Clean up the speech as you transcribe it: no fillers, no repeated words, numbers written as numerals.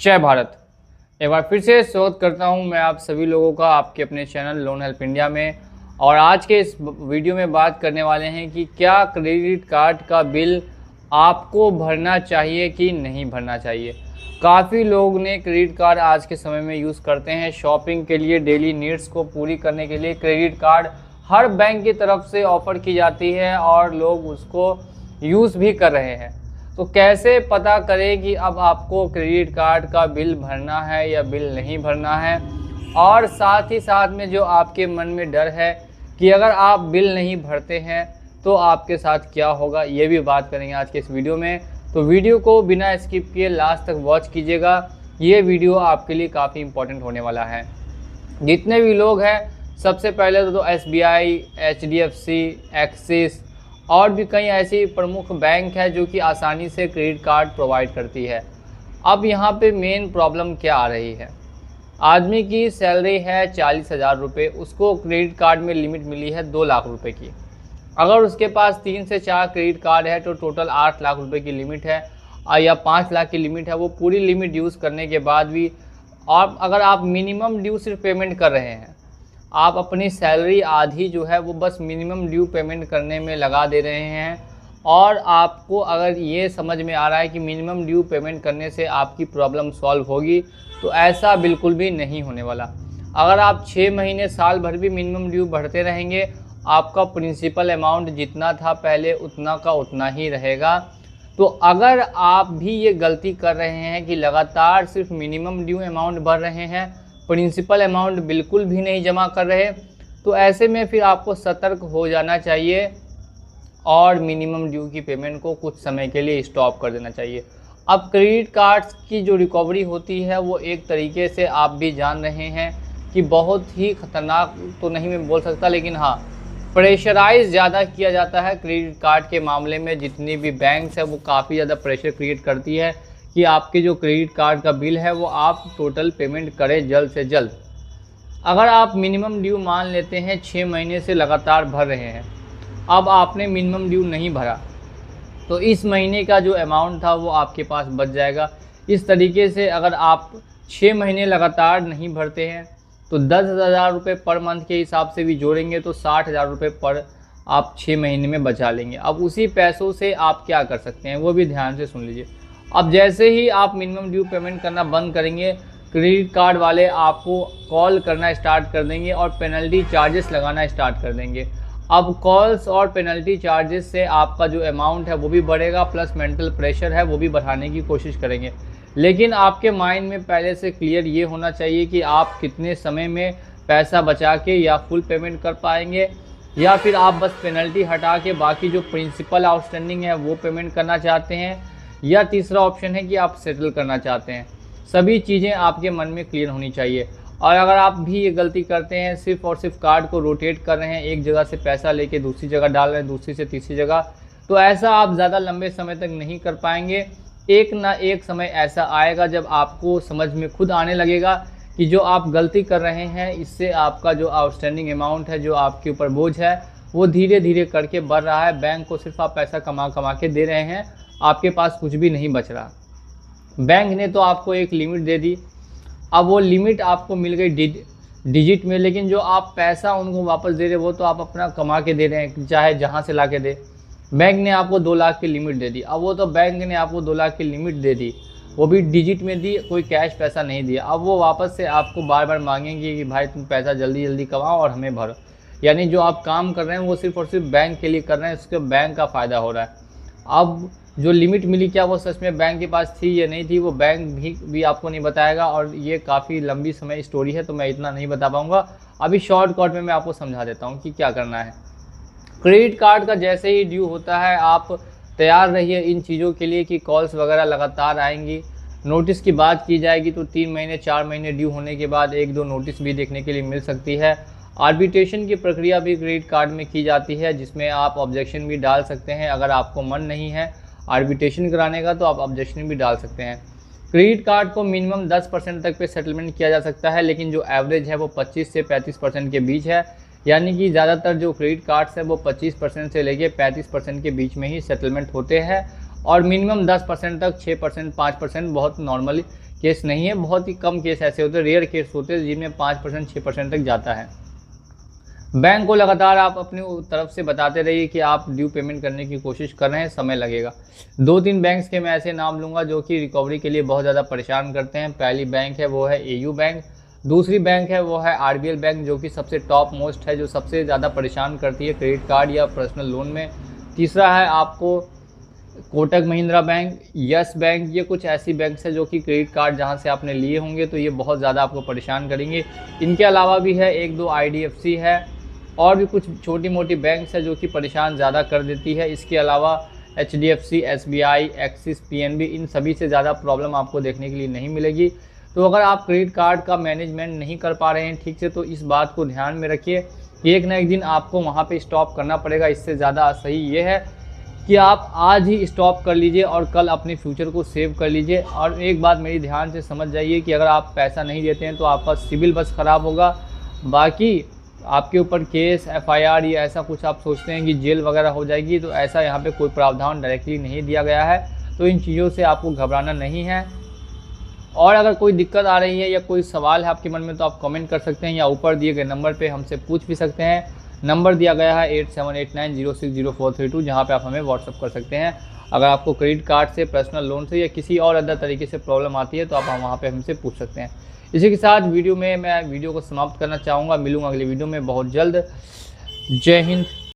जय भारत। एक बार फिर से स्वागत करता हूं मैं आप सभी लोगों का आपके अपने चैनल लोन हेल्प इंडिया में। और आज के इस वीडियो में बात करने वाले हैं कि क्या क्रेडिट कार्ड का बिल आपको भरना चाहिए कि नहीं भरना चाहिए। काफ़ी लोग ने क्रेडिट कार्ड आज के समय में यूज़ करते हैं शॉपिंग के लिए, डेली नीड्स को पूरी करने के लिए। क्रेडिट कार्ड हर बैंक की तरफ से ऑफ़र की जाती है और लोग उसको यूज़ भी कर रहे हैं। तो कैसे पता करें कि अब आपको क्रेडिट कार्ड का बिल भरना है या बिल नहीं भरना है, और साथ ही साथ में जो आपके मन में डर है कि अगर आप बिल नहीं भरते हैं तो आपके साथ क्या होगा, ये भी बात करेंगे आज के इस वीडियो में। तो वीडियो को बिना स्किप किए लास्ट तक वॉच कीजिएगा, ये वीडियो आपके लिए काफ़ी इंपॉर्टेंट होने वाला है। जितने भी लोग हैं, सबसे पहले तो SBI, HDFC, एक्सिस और भी कई ऐसी प्रमुख बैंक है जो कि आसानी से क्रेडिट कार्ड प्रोवाइड करती है। अब यहाँ पे मेन प्रॉब्लम क्या आ रही है, आदमी की सैलरी है 40,000 रुपये, उसको क्रेडिट कार्ड में लिमिट मिली है 2 लाख रुपए की। अगर उसके पास 3 से 4 क्रेडिट कार्ड है तो टोटल 8 लाख रुपए की लिमिट है या 5 लाख की लिमिट है। वो पूरी लिमिट यूज़ करने के बाद भी, और अगर आप मिनिमम ड्यू सिर्फ पेमेंट कर रहे हैं, आप अपनी सैलरी आधी जो है वो बस मिनिमम ड्यू पेमेंट करने में लगा दे रहे हैं, और आपको अगर ये समझ में आ रहा है कि मिनिमम ड्यू पेमेंट करने से आपकी प्रॉब्लम सॉल्व होगी, तो ऐसा बिल्कुल भी नहीं होने वाला। अगर आप 6 महीने साल भर भी मिनिमम ड्यू भरते रहेंगे, आपका प्रिंसिपल अमाउंट जितना था पहले उतना का उतना ही रहेगा। तो अगर आप भी ये गलती कर रहे हैं कि लगातार सिर्फ मिनिमम ड्यू अमाउंट भर रहे हैं, प्रिंसिपल अमाउंट बिल्कुल भी नहीं जमा कर रहे, तो ऐसे में फिर आपको सतर्क हो जाना चाहिए और मिनिमम ड्यू की पेमेंट को कुछ समय के लिए स्टॉप कर देना चाहिए। अब क्रेडिट कार्ड्स की जो रिकवरी होती है वो एक तरीके से आप भी जान रहे हैं कि बहुत ही ख़तरनाक तो नहीं मैं बोल सकता, लेकिन हाँ, प्रेशराइज ज़्यादा किया जाता है क्रेडिट कार्ड के मामले में। जितनी भी बैंक्स है वो काफ़ी ज़्यादा प्रेशर क्रिएट करती है कि आपके जो क्रेडिट कार्ड का बिल है वो आप टोटल पेमेंट करें जल्द से जल्द। अगर आप मिनिमम ड्यू मान लेते हैं 6 महीने से लगातार भर रहे हैं, अब आपने मिनिमम ड्यू नहीं भरा, तो इस महीने का जो अमाउंट था वो आपके पास बच जाएगा। इस तरीके से अगर आप 6 महीने लगातार नहीं भरते हैं तो 10,000 रुपये पर मंथ के हिसाब से भी जोड़ेंगे तो 60,000 रुपये पर आप 6 महीने में बचा लेंगे। अब उसी पैसों से आप क्या कर सकते हैं वो भी ध्यान से सुन लीजिए। अब जैसे ही आप मिनिमम ड्यू पेमेंट करना बंद करेंगे, क्रेडिट कार्ड वाले आपको कॉल करना स्टार्ट कर देंगे और पेनल्टी चार्जेस लगाना स्टार्ट कर देंगे। अब कॉल्स और पेनल्टी चार्जेस से आपका जो अमाउंट है वो भी बढ़ेगा, प्लस मेंटल प्रेशर है वो भी बढ़ाने की कोशिश करेंगे। लेकिन आपके माइंड में पहले से क्लियर ये होना चाहिए कि आप कितने समय में पैसा बचा के या फुल पेमेंट कर पाएंगे, या फिर आप बस पेनल्टी हटा के बाकी जो प्रिंसिपल आउटस्टैंडिंग है वो पेमेंट करना चाहते हैं, या तीसरा ऑप्शन है कि आप सेटल करना चाहते हैं। सभी चीज़ें आपके मन में क्लियर होनी चाहिए। और अगर आप भी ये गलती करते हैं, सिर्फ और सिर्फ कार्ड को रोटेट कर रहे हैं, एक जगह से पैसा लेके दूसरी जगह डाल रहे हैं, दूसरी से तीसरी जगह, तो ऐसा आप ज़्यादा लंबे समय तक नहीं कर पाएंगे। एक ना एक समय ऐसा आएगा जब आपको समझ में खुद आने लगेगा कि जो आप गलती कर रहे हैं इससे आपका जो आउटस्टैंडिंग अमाउंट है, जो आपके ऊपर बोझ है, वो धीरे धीरे करके बढ़ रहा है। बैंक को सिर्फ आप पैसा कमा कमा के दे रहे हैं, आपके पास कुछ भी नहीं बच रहा। बैंक ने तो आपको एक लिमिट दे दी, अब वो लिमिट आपको मिल गई डिजिट में, लेकिन जो आप पैसा उनको वापस दे रहे वो तो आप अपना कमा के दे रहे हैं, चाहे जहाँ से ला के दे। बैंक ने आपको 2 लाख की लिमिट दे दी, अब वो तो बैंक ने आपको 2 लाख की लिमिट दे दी, वो भी डिजिट में दी, कोई कैश पैसा नहीं दिया। अब वो वापस से आपको बार बार मांगेंगे कि भाई तुम पैसा जल्दी जल्दी कमाओ और हमें भरो। यानी जो आप काम कर रहे हैं वो सिर्फ और सिर्फ बैंक के लिए कर रहे हैं, उसके बैंक का फ़ायदा हो रहा है। अब जो लिमिट मिली, क्या वो सच में बैंक के पास थी या नहीं थी, वो बैंक भी आपको नहीं बताएगा, और ये काफ़ी लंबी समय स्टोरी है तो मैं इतना नहीं बता पाऊँगा। अभी शॉर्टकट में मैं आपको समझा देता हूँ कि क्या करना है। क्रेडिट कार्ड का जैसे ही ड्यू होता है, आप तैयार रहिए इन चीज़ों के लिए कि कॉल्स वगैरह लगातार आएंगी। नोटिस की बात की जाएगी तो 3 महीने 4 महीने ड्यू होने के बाद 1-2 नोटिस भी देखने के लिए मिल सकती है। आर्बिट्रेशन की प्रक्रिया भी क्रेडिट कार्ड में की जाती है, जिसमें आप ऑब्जेक्शन भी डाल सकते हैं। अगर आपको मन नहीं है आर्बिट्रेशन कराने का तो आप ऑब्जेक्शन भी डाल सकते हैं। क्रेडिट कार्ड को मिनिमम 10% तक पे सेटलमेंट किया जा सकता है, लेकिन जो एवरेज है वो 25 से 35% के बीच है। यानी कि ज़्यादातर जो क्रेडिट कार्ड्स है वो 25% से लेके 35% के बीच में ही सेटलमेंट होते हैं, और मिनिमम 10% तक 6%, 5% बहुत नॉर्मली केस नहीं है, बहुत ही कम केस ऐसे होते हैं, रेयर केस होते हैं जिनमें 5% 6% तक जाता है। बैंक को लगातार आप अपनी तरफ से बताते रहिए कि आप ड्यू पेमेंट करने की कोशिश कर रहे हैं, समय लगेगा। 2-3 बैंक्स के मैं ऐसे नाम लूँगा जो कि रिकवरी के लिए बहुत ज़्यादा परेशान करते हैं। पहली बैंक है वो है एयू बैंक, दूसरी बैंक है वो है आरबीएल बैंक जो कि सबसे टॉप मोस्ट है, जो सबसे ज़्यादा परेशान करती है क्रेडिट कार्ड या पर्सनल लोन में। तीसरा है आपको Kotak Mahindra bank, yes bank, ये कुछ ऐसी बैंक्स है जो कि क्रेडिट कार्ड जहाँ से आपने लिए होंगे तो ये बहुत ज़्यादा आपको परेशान करेंगे। इनके अलावा भी है 1-2 आईडीएफसी है और भी कुछ छोटी मोटी बैंक्स है जो कि परेशान ज़्यादा कर देती है। इसके अलावा एचडीएफसी, एसबीआई, एक्सिस, पीएनबी, इन सभी से ज़्यादा प्रॉब्लम आपको देखने के लिए नहीं मिलेगी। तो अगर आप क्रेडिट कार्ड का मैनेजमेंट नहीं कर पा रहे हैं ठीक से तो इस बात को ध्यान में रखिए कि एक ना एक दिन आपको वहाँ पे स्टॉप करना पड़ेगा। इससे ज़्यादा सही ये है कि आप आज ही स्टॉप कर लीजिए और कल अपने फ्यूचर को सेव कर लीजिए। और एक बात मेरी ध्यान से समझ जाइए कि अगर आप पैसा नहीं देते हैं तो आपका सिविल बस ख़राब होगा, बाकी आपके ऊपर केस, एफआईआर या ऐसा कुछ आप सोचते हैं कि जेल वगैरह हो जाएगी, तो ऐसा यहाँ पे कोई प्रावधान डायरेक्टली नहीं दिया गया है। तो इन चीज़ों से आपको घबराना नहीं है। और अगर कोई दिक्कत आ रही है या कोई सवाल है आपके मन में तो आप कमेंट कर सकते हैं या ऊपर दिए गए नंबर पे हमसे पूछ भी सकते हैं। नंबर दिया गया है 8789060432, जहाँ पे आप हमें व्हाट्सअप कर सकते हैं। अगर आपको क्रेडिट कार्ड से, पर्सनल लोन से या किसी और अदर तरीके से प्रॉब्लम आती है तो आप वहाँ पे हमसे पूछ सकते हैं। इसी के साथ मैं वीडियो को समाप्त करना चाहूँगा। मिलूँगा अगले वीडियो में बहुत जल्द। जय हिंद।